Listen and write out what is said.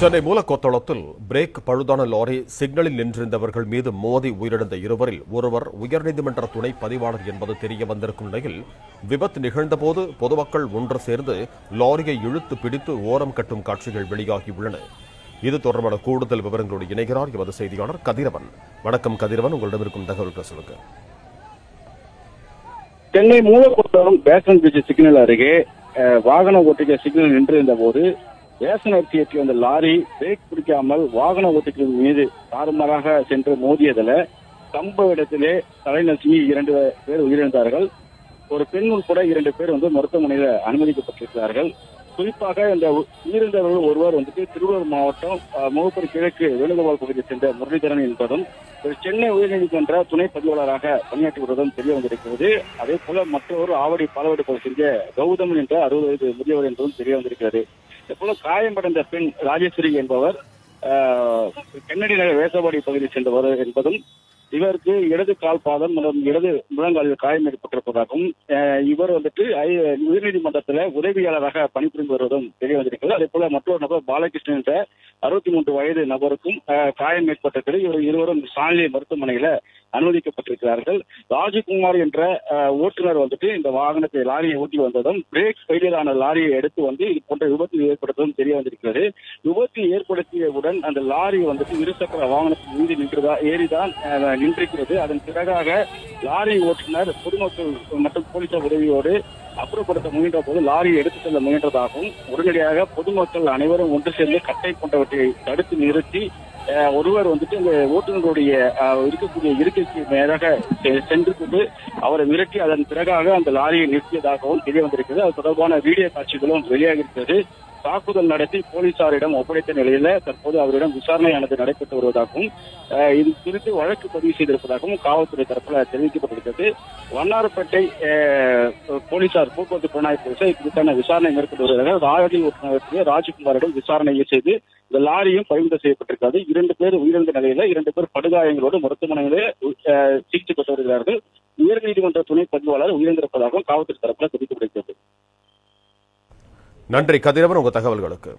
Chennai மூலக்கொத்தளத்தில் break பழுதான lorry சிக்னலில் நின்றிருந்தவர்கள் மீது மோதி உயிரிழந்த இருவரில் ஒருவர் உயர்நீதிமன்ற துணை பதிவாளர் என்பது தெரிய வந்திருக்கும் நிலையில் விபத்து நிகழ்ந்தபோது பொதுமக்கள் ஒன்று சேர்ந்து லாரியை இழுத்து பிடித்து ஓரம் கட்டும் காட்சிகள் வெளியாகியுள்ளன. இது தொடர்பான கூடுதல் விவரங்களோடு இணைகிறார் எமது செய்தியாளர் கதிரவன். வணக்கம் கதிரவன், உங்களிடம் இருக்கும் தகவல்களை சொல்லுங்க. Chennai Moolakothalam Basin Bridge signal அருகே வாகன ஓட்டிகள் சிக்னல் நின்றிருந்த போது ரேஷன் அரிசி ஏற்றி வந்த லாரி பிரேக் பிடிக்காமல் வாகன ஓட்டிகள் மீது தாறுமாறாக சென்று மோதியதில் சம்பவ இடத்திலே தலைநசுங்கி 2 பேர் உயிரிழந்தார்கள். ஒரு பெண் உட்பட 2 பேர் மருத்துவமனையில் அனுமதிக்கப்பட்டிருக்கிறார்கள். குறிப்பாக இந்த உயிரிழந்தவர்கள் ஒருவர் திருவள்ளூர் மாவட்டம் முகப்பூர் கிழக்கு வேணுகோபால் பகுதியை சேர்ந்த முரளிதரன் என்பதும் சென்னை உயர்நீதிமன்ற துணை பதிவாளராக பணியாற்றி வருவதும் தெரிய வந்திருக்கிறது. அதே போல மற்றொரு ஆவடி பாலவாடி பகுதியை சேர்ந்த கௌதமன் என்ற 60 வயது முதியவர் என்பதும் தெரிய வந்திருக்கிறது. இதேபோல காயமடைந்த பெண் ராஜேஸ்வரி என்பவர் கென்னடி நகர் வேசவாடி பகுதியை சேர்ந்தவர் என்பதும் இவருக்கு இடது கால் பாதம் மற்றும் இடது முழங்காலில் காயம் ஏற்பட்டிருப்பதாகவும் இவர் உயர்நீதிமன்றத்தில் உதவியாளராக பணிபுரிந்து வருவதும் தெரிய வந்திருக்கிறது. அதே போல மற்றொரு நபர் பாலகிருஷ்ணன் என்ற 63 வயது நபருக்கும் காயம் ஏற்பட்டிருக்கிறது. இவர் இருவரும் சாலை மருத்துவமனையில அனுமதிக்கப்பட்டிருக்கிறார்கள். ராஜகுமார் என்ற ஓட்டுநர் இந்த வாகனத்தை லாரியை ஓட்டி வந்ததும் பிரேக் ஃபெயிலியரான லாரியை எடுத்து இது போன்ற விபத்து ஏற்படுத்ததும் தெரிய வந்திருக்கிறது. விபத்து ஏற்படுத்தியவுடன் அந்த லாரி இருசக்கர வாகனத்தின் மீது ஏறிதான் நின்றிருக்கிறது. அதன் பிறகாக லாரி ஓட்டுநர் பொதுமக்கள் மற்றும் போலீசார் உதவியோடு அப்புறப்படுத்த முயன்ற போது லாரியை எடுத்து செல்ல முயன்றதாகவும் உடனடியாக பொதுமக்கள் அனைவரும் ஒன்று சேர்ந்து கட்டை போன்றவற்றை தடுத்து நிறுத்தி ஒருவர் இந்த ஓட்டுநருடைய இருக்கக்கூடிய இருக்கைக்கு மேலாக சென்று கொண்டு அவரை மிரட்டி அதன் பிறகாக அந்த லாரியை நிறுத்தியதாகவும் தெரிய வந்திருக்கிறது. அது தொடர்பான வீடியோ காட்சிகளும் வெளியாகி இருக்கிறது. தாக்குதல் நடத்தி போலீசாரிடம் ஒப்படைத்த நிலையில தற்போது அவரிடம் விசாரணையானது நடைபெற்று வருவதாகவும் இது குறித்து வழக்கு பதிவு செய்திருப்பதாகவும் காவல்துறை தரப்புல தெரிவிக்கப்பட்டிருக்கிறது. வண்ணாரப்பேட்டை போலீசார் போக்குவரத்து புலனாய்வு போலீசார் இதுக்கான விசாரணை மேற்கொண்டு வருகிறார்கள். லாரி ஓட்டுநர் ராஜகுமாரிடம் விசாரணையை செய்து இந்த லாரியும் பறிமுதல் செய்யப்பட்டிருக்கிறது. 2 பேர் உயிரிழந்த நிலையில 2 பேர் படுகாயங்களோடு மருத்துவமனையிலே சிகிச்சை பெற்று வருகிறார்கள். உயர்நீதிமன்ற துணை பதிவாளர் உயிரிழந்திருப்பதாகவும் காவல்துறை தரப்புல தெரிவிக்கப்படுகிறது. நன்றி கதிரவன், உங்க தகவல்களுக்கு.